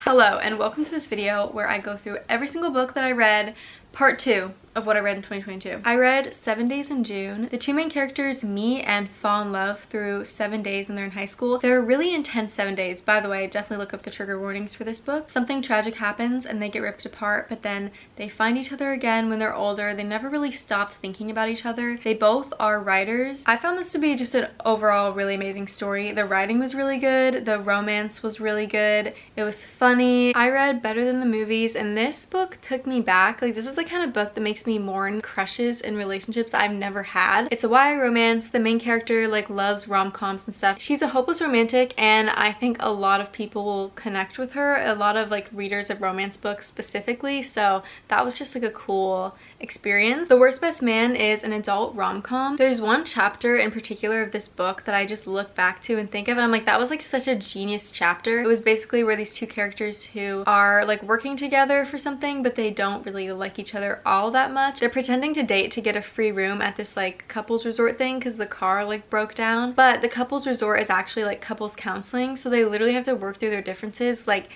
Hello and welcome to this video where I go through every single book that I read, part 2 of what I read in 2022. I read 7 Days in June. The two main characters meet and fall in love through 7 days when they're in high school. They're really intense 7 days. By the way, definitely look up the trigger warnings for this book. Something tragic happens and they get ripped apart, but then they find each other again when they're older. They never really stopped thinking about each other. They both are writers. I found this to be just an overall really amazing story. The writing was really good. The romance was really good. It was funny. I read better than the movies, and this book took me back. Like, this is the kind of book that makes me mourn crushes and relationships I've never had. It's a YA romance. The main character like loves rom-coms and stuff. She's a hopeless romantic, and I think a lot of people will connect with her, a lot of like readers of romance books specifically, so that was just like a cool experience. The Worst Best Man is an adult rom-com. There's one chapter in particular of this book that I just look back to and think of, and I'm like, that was like such a genius chapter. It was basically where these two characters who are like working together for something, but they don't really like each other all that much. They're pretending to date to get a free room at this like couples resort thing because the car like broke down, but the couples resort is actually like couples counseling, so they literally have to work through their differences like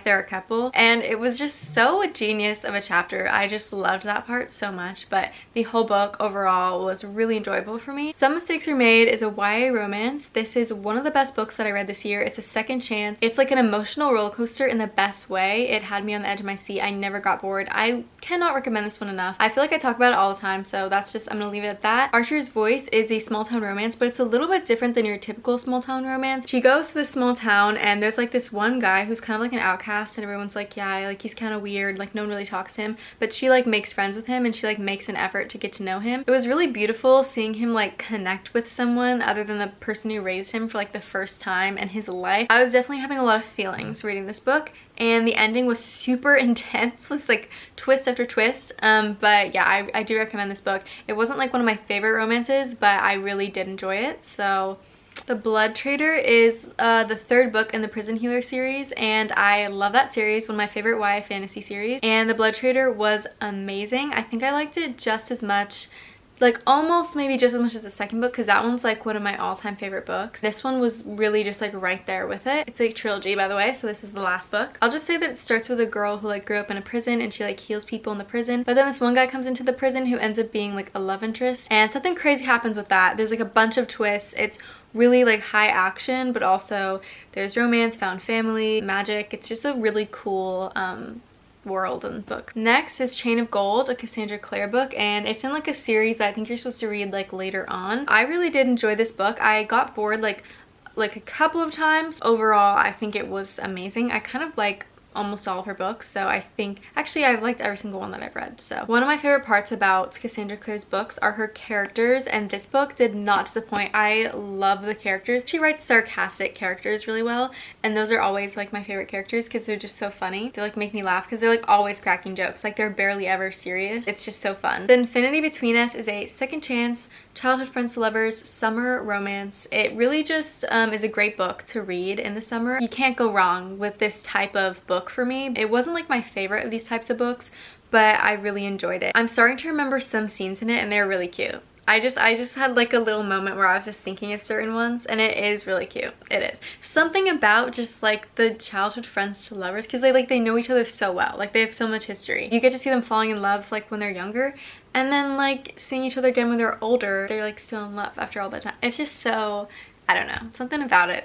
they're a couple, and it was just so genius of a chapter. I just loved that part so much, but the whole book overall was really enjoyable for me. Some Mistakes Were Made is a YA romance. This is one of the best books that I read this year. It's a second chance. It's like an emotional roller coaster in the best way. It had me on the edge of my seat. I never got bored. I cannot recommend this one enough. I feel like I talk about it all the time, so that's just, I'm gonna leave it at that. Archer's Voice is a small town romance, but it's a little bit different than your typical small town romance. She goes to this small town and there's like this one guy who's kind of like an outcast, and everyone's like, yeah, like he's kind of weird, like no one really talks to him, but she like makes friends with him and she like makes an effort to get to know him. It was really beautiful seeing him like connect with someone other than the person who raised him for like the first time in his life. I was definitely having a lot of feelings reading this book, and the ending was super intense. It was like twist after twist, but yeah, I do recommend this book. It wasn't like one of my favorite romances, but I really did enjoy it. So The Blood Trader is the third book in the Prison Healer series, and I love that series, one of my favorite YA fantasy series, and The Blood Trader was amazing. I think I liked it just as much, like almost maybe just as much as the second book, because that one's like one of my all-time favorite books. This one was really just like right there with it. It's a trilogy, by the way, so this is the last book. I'll just say that it starts with a girl who like grew up in a prison and she like heals people in the prison, but then this one guy comes into the prison who ends up being like a love interest, and something crazy happens with that. There's like a bunch of twists. It's really like high action, but also there's romance, found family, magic. It's just a really cool world and book. Next is Chain of Gold, a Cassandra Clare book, and it's in like a series that I think you're supposed to read like later on. I really did enjoy this book. I got bored like a couple of times. Overall, I think it was amazing. I kind of like almost all of her books, so I think actually I've liked every single one that I've read. So one of my favorite parts about Cassandra Clare's books are her characters, and this book did not disappoint. I love the characters. She writes sarcastic characters really well, and those are always like my favorite characters because they're just so funny. They like make me laugh because they're like always cracking jokes, like they're barely ever serious. It's just so fun. The Infinity Between Us is a second chance childhood friends to lovers summer romance. It really just is a great book to read in the summer. You can't go wrong with this type of book for me. It wasn't like my favorite of these types of books, but I really enjoyed it. I'm starting to remember some scenes in it, and they're really cute. I just had like a little moment where I was just thinking of certain ones, and it is really cute. It is. Something about just like the childhood friends to lovers, because they know each other so well. Like they have so much history. You get to see them falling in love like when they're younger, and then like seeing each other again when they're older. They're like still in love after all that time. It's just so, I don't know, something about it.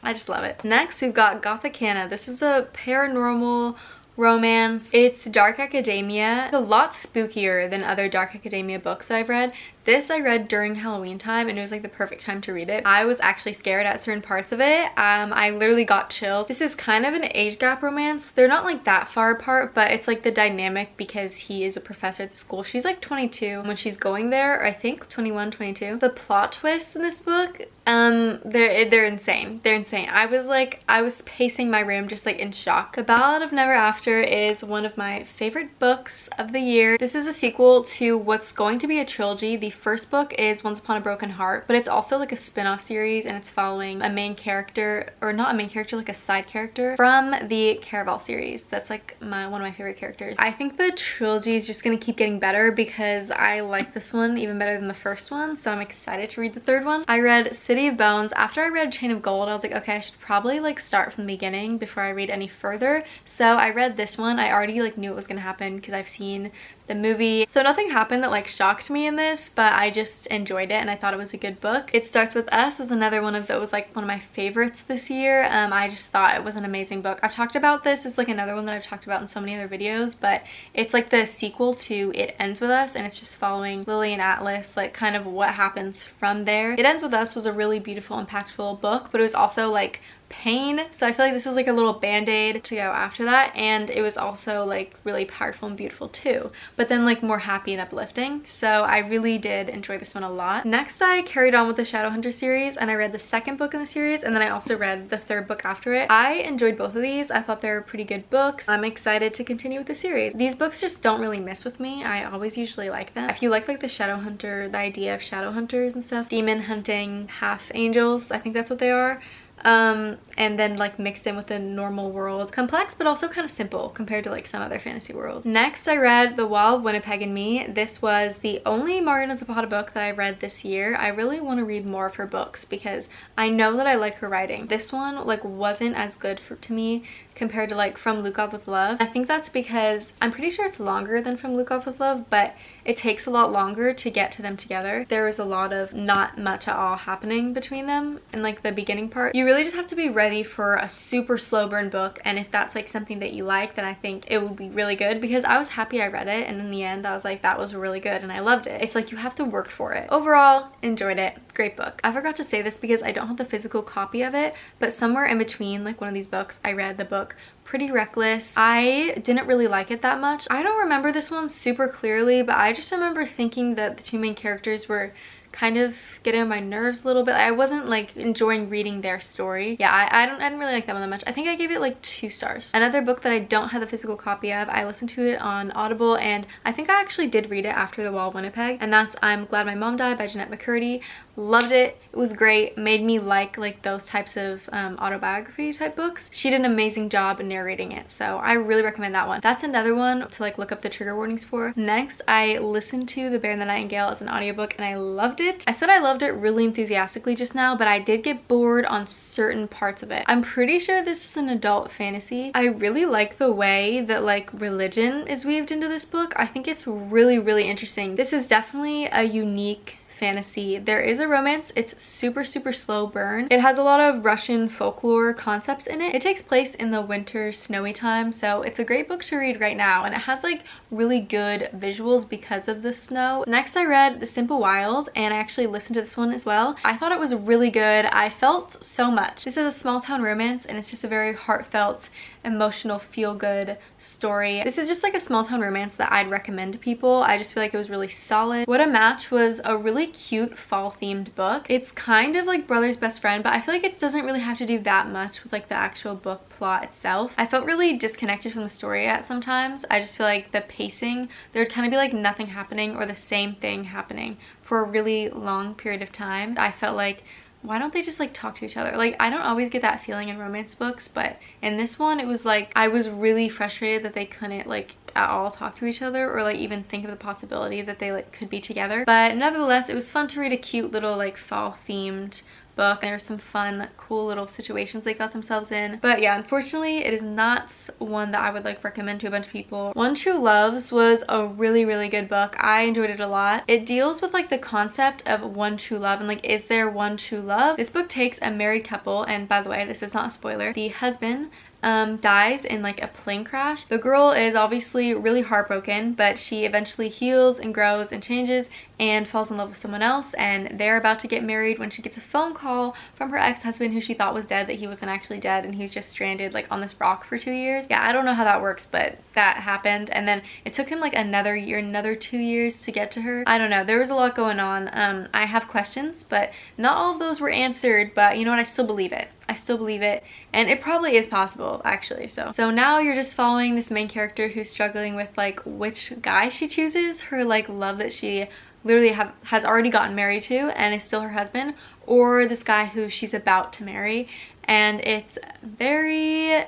I just love it. Next, we've got Gothicana. This is a paranormal romance. It's dark academia. It's a lot spookier than other dark academia books that I've read. This I read during Halloween time, and it was like the perfect time to read it. I was actually scared at certain parts of it. I literally got chills. This is kind of an age gap romance. They're not like that far apart, but it's like the dynamic because he is a professor at the school. She's like 22 when she's going there, or I think 21, 22. The plot twists in this book, they're insane. They're insane. I was pacing my room just like in shock. The Ballad of Never After is one of my favorite books of the year. This is a sequel to what's going to be a trilogy, the first book is Once Upon a Broken Heart, but it's also like a spin-off series, and it's following a main character, or not a main character, like a side character from the Caraval series. That's like one of my favorite characters. I think the trilogy is just gonna keep getting better because I like this one even better than the first one, so I'm excited to read the third one. I read City of Bones. After I read Chain of Gold, I was like, okay, I should probably like start from the beginning before I read any further. So I read this one. I already like knew it was gonna happen because I've seen the movie, so nothing happened that like shocked me in this, but I just enjoyed it and I thought it was a good book. It Starts With Us is another one of those, like one of my favorites this year. I just thought it was an amazing book. I've talked about this. It's like another one that I've talked about in so many other videos, but it's like the sequel to It Ends With Us, and it's just following Lily and Atlas, like kind of what happens from there. It Ends With Us was a really beautiful, impactful book, but it was also like pain, so I feel like this is like a little band-aid to go after that, and it was also like really powerful and beautiful too, but then like more happy and uplifting, so I really did enjoy this one a lot. Next, I carried on with the Shadowhunters series, and I read the second book in the series, and then I also read the third book after it. I enjoyed both of these. I thought they were pretty good books. I'm excited to continue with the series. These books just don't really miss with me. I always usually like them. If you like the Shadowhunter, the idea of Shadowhunters and stuff, demon hunting half angels, I think that's what they are, and then like mixed in with the normal world. Complex, but also kind of simple compared to like some other fantasy worlds. Next, I read The Wall of Winnipeg and Me. This was the only Marina Zapata book that I read this year. I really want to read more of her books because I know that I like her writing. This one like wasn't as good to me compared to like From Lukov with Love. I think that's because I'm pretty sure it's longer than From Lukov with Love, but it takes a lot longer to get to them together. There was a lot of not much at all happening between them in like the beginning part. You really just have to be ready for a super slow burn book, and if that's like something that you like, then I think it would be really good, because I was happy I read it, and in the end I was like, that was really good and I loved it. It's like you have to work for it. Overall, enjoyed it. Great book. I forgot to say this because I don't have the physical copy of it, but somewhere in between like one of these books, I read the book Pretty Reckless. I didn't really like it that much. I don't remember this one super clearly, but I just remember thinking that the two main characters were kind of getting on my nerves a little bit. I wasn't like enjoying reading their story. Yeah, I didn't really like that one that much. I think I gave it like 2 stars. Another book that I don't have the physical copy of, I listened to it on Audible, and I think I actually did read it after The Wall of Winnipeg, and that's I'm Glad My Mom Died by Jeanette McCurdy. Loved it. It was great. Made me like those types of autobiography type books. She did an amazing job in narrating it, so I really recommend that one. That's another one to like look up the trigger warnings for. Next, I listened to The Bear and the Nightingale as an audiobook, and I loved it. I said I loved it really enthusiastically just now, but I did get bored on certain parts of it. I'm pretty sure this is an adult fantasy. I really like the way that like religion is weaved into this book. I think it's really, really interesting. This is definitely a unique fantasy. There is a romance. It's super slow burn. It has a lot of Russian folklore concepts in it. It takes place in the winter snowy time, so it's a great book to read right now, and it has like really good visuals because of the snow. Next, I read The Simple Wild, and I actually listened to this one as well. I thought it was really good. I felt so much. This is a small town romance, and it's just a very heartfelt, emotional, feel-good story. This is just like a small town romance that I'd recommend to people. I just feel like it was really solid. What a Match was a really cute fall themed book. It's kind of like Brother's Best Friend, but I feel like it doesn't really have to do that much with like the actual book plot itself. I felt really disconnected from the story at sometimes. I just feel like the pacing, there would kind of be like nothing happening or the same thing happening for a really long period of time. I felt like, why don't they just like talk to each other? Like, I don't always get that feeling in romance books, but in this one it was like I was really frustrated that they couldn't like at all talk to each other or like even think of the possibility that they like could be together. But nevertheless, it was fun to read a cute little like fall themed book. There were some fun, cool little situations they got themselves in. But yeah, unfortunately, it is not one that I would like recommend to a bunch of people. One True Loves was a really good book. I enjoyed it a lot. It deals with like the concept of one true love and like, is there one true love? This book takes a married couple, and by the way, this is not a spoiler. The husband dies in like a plane crash. The girl is obviously really heartbroken, but she eventually heals and grows and changes and falls in love with someone else, and they're about to get married when she gets a phone call from her ex-husband, who she thought was dead, that he wasn't actually dead, and he's just stranded like on this rock for 2 years. Yeah, I don't know how that works, but that happened, and then it took him like another year, another 2 years to get to her. I don't know, there was a lot going on. I have questions, but not all of those were answered, but you know what, I still believe it. I still believe it, and it probably is possible actually. So now you're just following this main character who's struggling with like which guy she chooses, her like love that she literally has already gotten married to and is still her husband, or this guy who she's about to marry. And it's very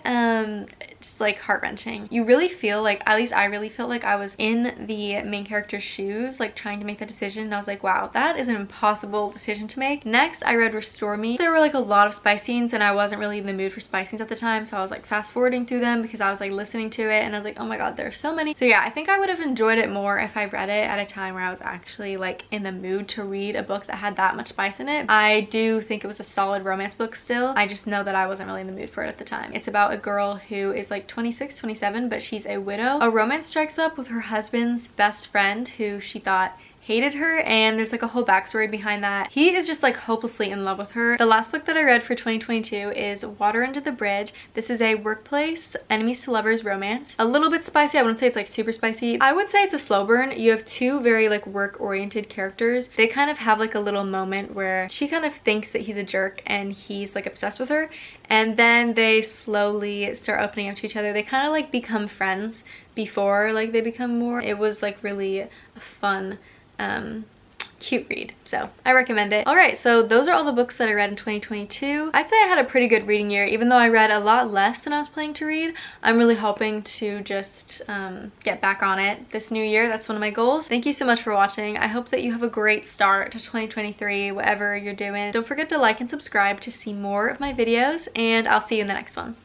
just like heart-wrenching. You really feel like, at least I really felt like I was in the main character's shoes, like trying to make that decision, and I was like, wow, that is an impossible decision to make. Next, I read Restore Me. There were like a lot of spy scenes and I wasn't really in the mood for spy scenes at the time, so I was like fast forwarding through them because I was like listening to it and I was like, oh my god, there are so many. So yeah, I think I would have enjoyed it more if I read it at a time where I was actually like in the mood to read a book that had that much spice in it. I do think it was a solid romance book still. I just know that I wasn't really in the mood for it at the time. It's about a girl who is like 26, 27, but she's a widow. A romance strikes up with her husband's best friend who she thought hated her, and there's like a whole backstory behind that. He is just like hopelessly in love with her. The last book that I read for 2022 is Water Under the Bridge. This is a workplace enemies to lovers romance. A little bit spicy. I wouldn't say it's like super spicy. I would say it's a slow burn. You have two very like work oriented characters. They kind of have like a little moment where she kind of thinks that he's a jerk and he's like obsessed with her, and then they slowly start opening up to each other. They kind of like become friends before like they become more. It was like really a fun cute read, so I recommend it. All right, so those are all the books that I read in 2022. I'd say I had a pretty good reading year, even though I read a lot less than I was planning to read. I'm really hoping to just get back on it this new year. That's one of my goals. Thank you so much for watching. I hope that you have a great start to 2023, whatever you're doing. Don't forget to like and subscribe to see more of my videos, and I'll see you in the next one.